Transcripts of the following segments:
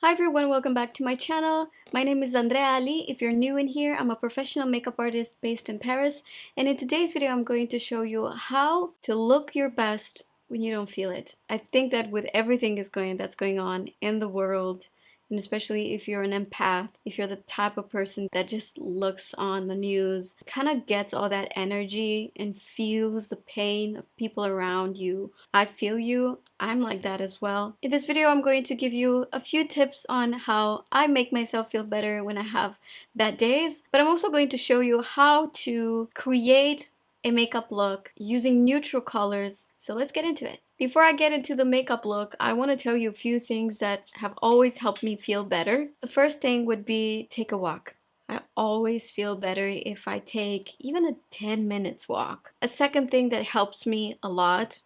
Hi everyone, welcome back to my channel. My name is Andreea. If you're new in here, I'm a professional makeup artist based in Paris, and in today's video I'm going to show you how to look your best when you don't feel it. I think that with everything that's going on in the world, and especially if you're an empath, if you're the type of person that just looks on the news, kind of gets all that energy and feels the pain of people around you. I feel you. I'm like that as well. In this video, I'm going to give you a few tips on how I make myself feel better when I have bad days, but I'm also going to show you how to create a makeup look using neutral colors. So let's get into it. Before I get into the makeup look, I want to tell you a few things that have always helped me feel better. The first thing would be take a walk. I always feel better if I take even a 10 minutes walk. A second thing that helps me a lot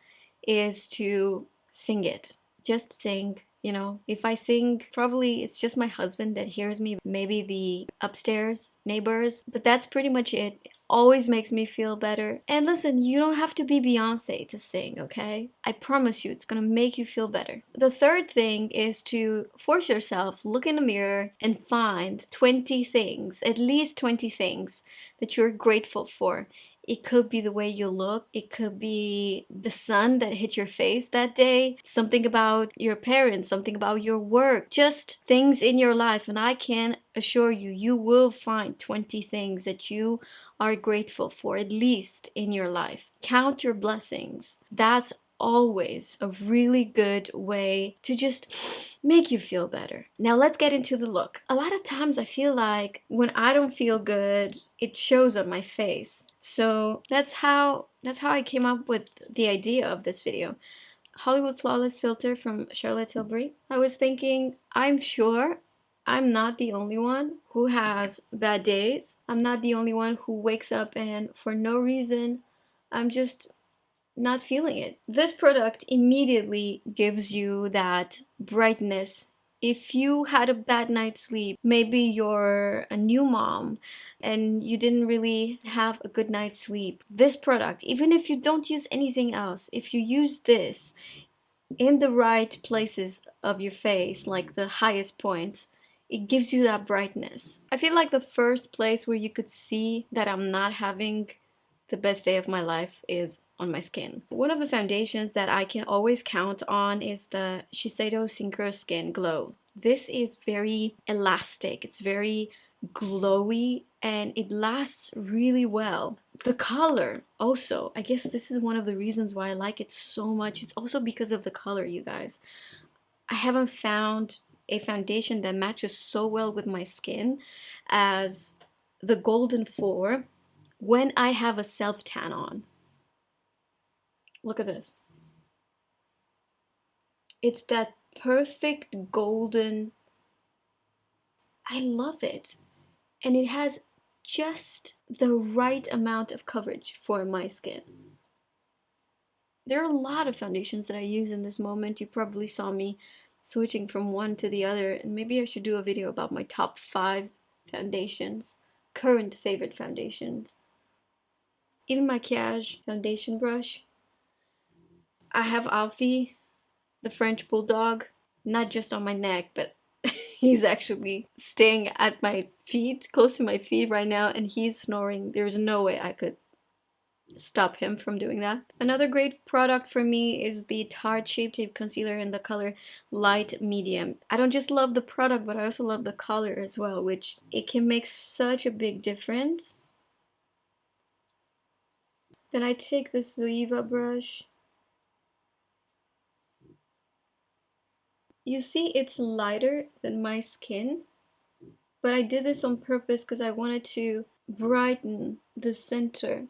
is to sing it. Just sing. You know, if I sing, probably it's just my husband that hears me, maybe the upstairs neighbors, but that's pretty much it. It always makes me feel better. And listen, you don't have to be Beyonce to sing, okay? I promise you, it's gonna make you feel better. The third thing is to force yourself, look in the mirror and find 20 things, at least 20 things that you're grateful for. It could be the way you look. It could be the sun that hit your face that day. Something about your parents, something about your work. Just things in your life. And I can assure you, you will find 20 things that you are grateful for, at least in your life. Count your blessings. That's always a really good way to just make you feel better. Now let's get into the look. A lot of times I feel like when I don't feel good, it shows on my face. So that's how I came up with the idea of this video. Hollywood Flawless Filter from Charlotte Tilbury. I was thinking, I'm sure I'm not the only one who has bad days. I'm not the only one who wakes up and for no reason, I'm just not feeling it. This product immediately gives you that brightness. If you had a bad night's sleep, maybe you're a new mom and you didn't really have a good night's sleep, this product, even if you don't use anything else, if you use this in the right places of your face, like the highest points, it gives you that brightness. I feel like the first place where you could see that I'm not having the best day of my life is on my skin. One of the foundations that I can always count on is the Shiseido Synchro Skin Glow. This is very elastic, it's very glowy, and it lasts really well. The color also, I guess this is one of the reasons why I like it so much. It's also because of the color, you guys. I haven't found a foundation that matches so well with my skin as the Golden 4 when I have a self tan on. Look at this. It's that perfect golden. I love it. And it has just the right amount of coverage for my skin. There are a lot of foundations that I use in this moment. You probably saw me switching from one to the other, and maybe I should do a video about my top 5 foundations, current favorite foundations. Il Maquillage foundation brush. I have Alfie, the French Bulldog, not just on my neck, but he's actually staying at my feet, close to my feet right now, and he's snoring. There's no way I could stop him from doing that. Another great product for me is the Tarte Shape Tape Concealer in the color Light Medium. I don't just love the product, but I also love the color as well, which it can make such a big difference. Then I take the Zoeva brush. You see it's lighter than my skin, but I did this on purpose because I wanted to brighten the center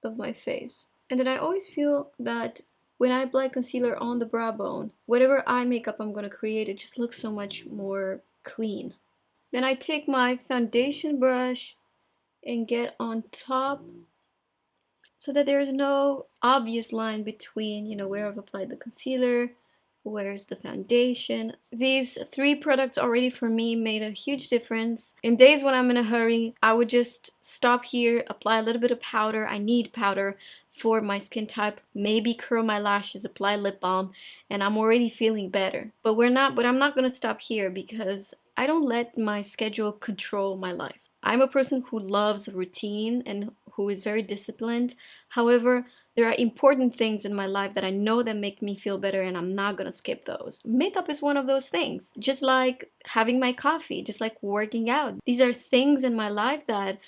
of my face. And then I always feel that when I apply concealer on the brow bone, whatever eye makeup I'm going to create, it just looks so much more clean. Then I take my foundation brush and get on top so that there is no obvious line between, you know, where I've applied the concealer Where's the foundation? These 3 products already for me made a huge difference. In days when I'm in a hurry, I would just stop here, apply a little bit of powder. I need powder for my skin type, maybe curl my lashes, apply lip balm, and I'm already feeling better. But I'm not gonna stop here because I don't let my schedule control my life. I'm a person who loves routine and who is very disciplined. However, there are important things in my life that I know that make me feel better, and I'm not gonna skip those. Makeup is one of those things. Just like having my coffee, just like working out. These are things in my life that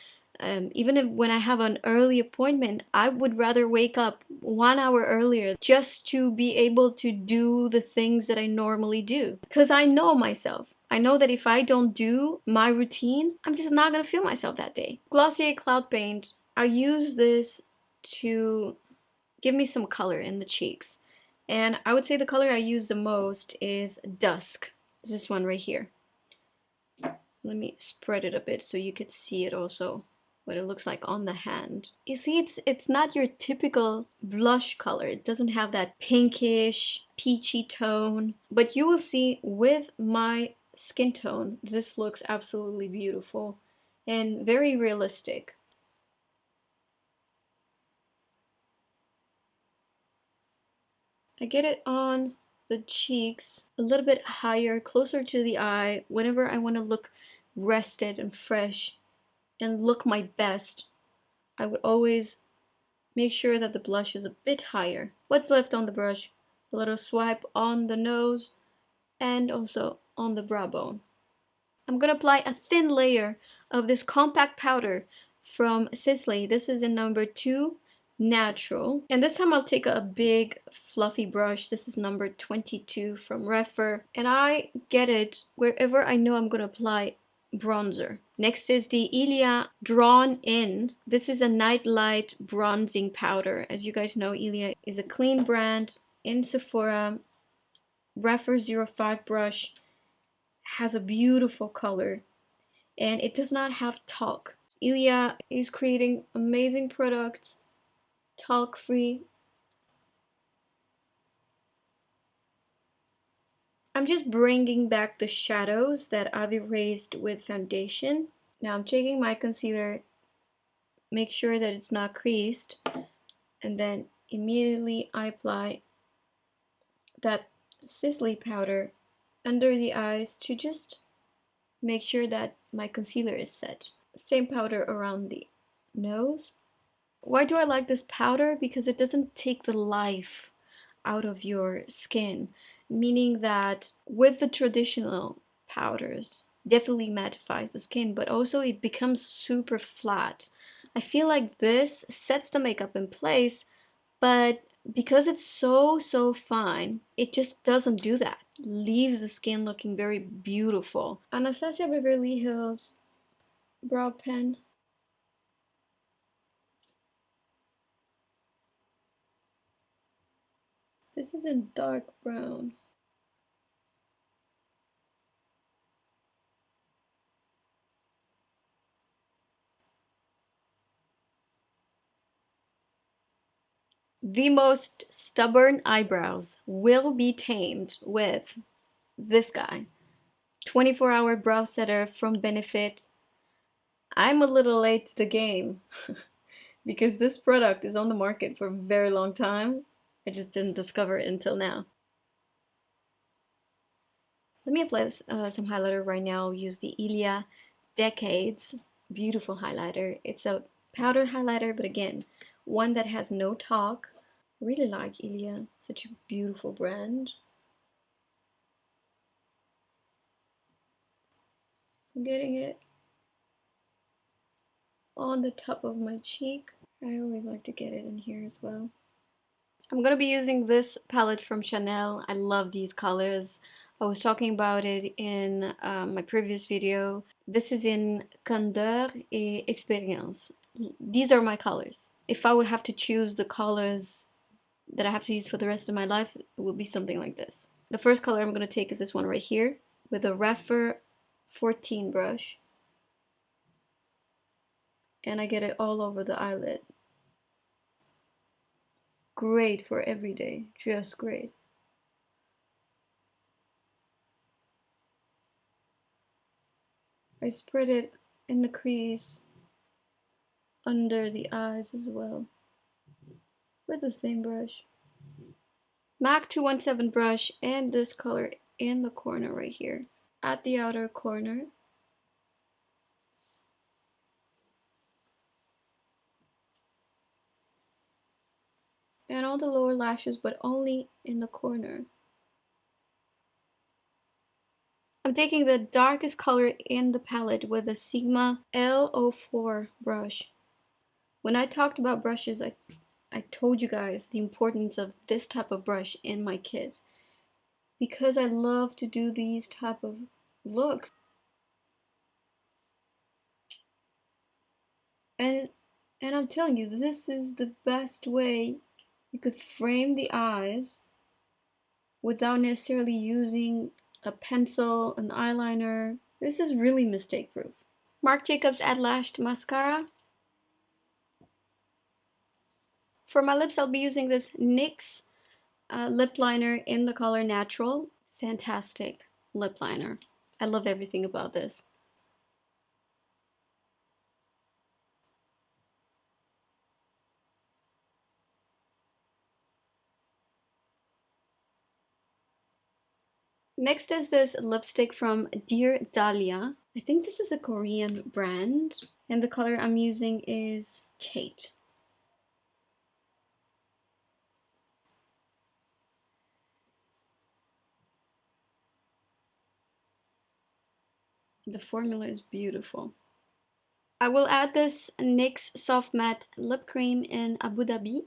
even if when I have an early appointment, I would rather wake up 1 hour earlier just to be able to do the things that I normally do. Because I know myself. I know that if I don't do my routine, I'm just not gonna feel myself that day. Glossier Cloud Paint. I use this to give me some color in the cheeks. And I would say the color I use the most is Dusk. This one right here. Let me spread it a bit so you could see it also, what it looks like on the hand. You see, it's not your typical blush color. It doesn't have that pinkish, peachy tone. But you will see with my skin tone, this looks absolutely beautiful and very realistic. I get it on the cheeks a little bit higher, closer to the eye, whenever I want to look rested and fresh and look my best. I would always make sure that the blush is a bit higher. What's left on the brush? A little swipe on the nose and also on the brow bone. I'm gonna apply a thin layer of this compact powder from Sysley. This is in number 2, Natural. And this time I'll take a big fluffy brush. This is number 22 from Refer. And I get it wherever I know I'm gonna apply bronzer. Next is the ILIA Drawn In. This is a NightLite bronzing powder. As you guys know, ILIA is a clean brand in Sephora. Refer 05 brush. Has a beautiful color and it does not have talc. ILIA is creating amazing products, talc free. I'm just bringing back the shadows that I've erased with foundation. Now I'm taking my concealer, make sure that it's not creased, and then immediately I apply that Sysley powder under the eyes to just make sure that my concealer is set. Same powder around the nose. Why do I like this powder? Because it doesn't take the life out of your skin, meaning that with the traditional powders, definitely mattifies the skin, but also it becomes super flat. I feel like this sets the makeup in place, but because it's so fine, it just doesn't do that. Leaves the skin looking very beautiful. Anastasia Beverly Hills brow pen. This is in dark brown. The most stubborn eyebrows will be tamed with this guy. 24-hour brow setter from Benefit. I'm a little late to the game because this product is on the market for a very long time. I just didn't discover it until now. Let me apply this, some highlighter right now. I'll use the ILIA Decades beautiful highlighter. It's a powder highlighter, but again, one that has no talc. I really like ILIA, such a beautiful brand. I'm getting it on the top of my cheek. I always like to get it in here as well. I'm gonna be using this palette from Chanel. I love these colors. I was talking about it in my previous video. This is in Candeur et Expérience. These are my colors. If I would have to choose the colors that I have to use for the rest of my life, it would be something like this. The first color I'm gonna take is this one right here with a Refer 14 brush. And I get it all over the eyelid. Great for every day, just great. I spread it in the crease under the eyes as well with the same brush. MAC 217 brush and this color in the corner right here at the outer corner. And all the lower lashes, but only in the corner. I'm taking the darkest color in the palette with a Sigma L04 brush. When I talked about brushes, I told you guys the importance of this type of brush in my kit, because I love to do these type of looks. And I'm telling you, this is the best way you could frame the eyes without necessarily using a pencil, an eyeliner. This is really mistake proof. Marc Jacobs Ad LASH'D mascara. For my lips, I'll be using this NYX lip liner in the color Natural. Fantastic lip liner. I love everything about this. Next is this lipstick from Dear Dahlia. I think this is a Korean brand, and the color I'm using is Kate. The formula is beautiful. I will add this NYX Soft Matte Lip Cream in Abu Dhabi.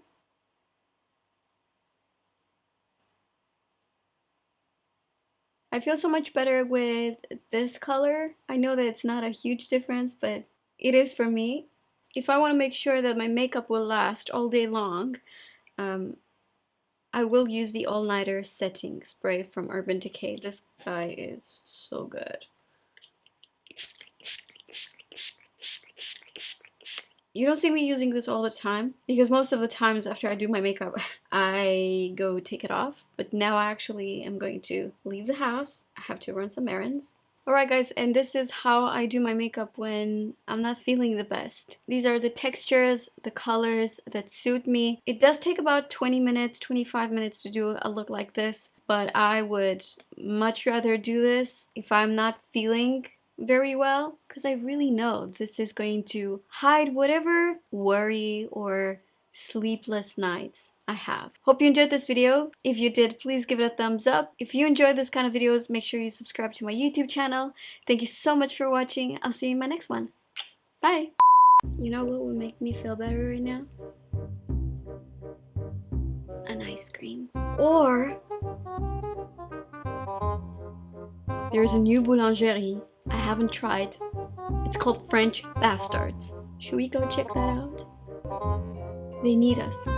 I feel so much better with this color. I know that it's not a huge difference, but it is for me. If I want to make sure that my makeup will last all day long, I will use the All Nighter Setting Spray from Urban Decay. This guy is so good. You don't see me using this all the time, because most of the times after I do my makeup, I go take it off. But now I actually am going to leave the house. I have to run some errands. Alright guys, and this is how I do my makeup when I'm not feeling the best. These are the textures, the colors that suit me. It does take about 20 minutes, 25 minutes to do a look like this, but I would much rather do this if I'm not feeling very well, because I really know this is going to hide whatever worry or sleepless nights I have. Hope you enjoyed this video. If you did, please give it a thumbs up. If you enjoy this kind of videos, make sure you subscribe to my YouTube channel. Thank you so much for watching. I'll see you in my next one. Bye! You know what would make me feel better right now? An ice cream. Or there's a new boulangerie I haven't tried. It's called French Bastards. Should we go check that out? They need us.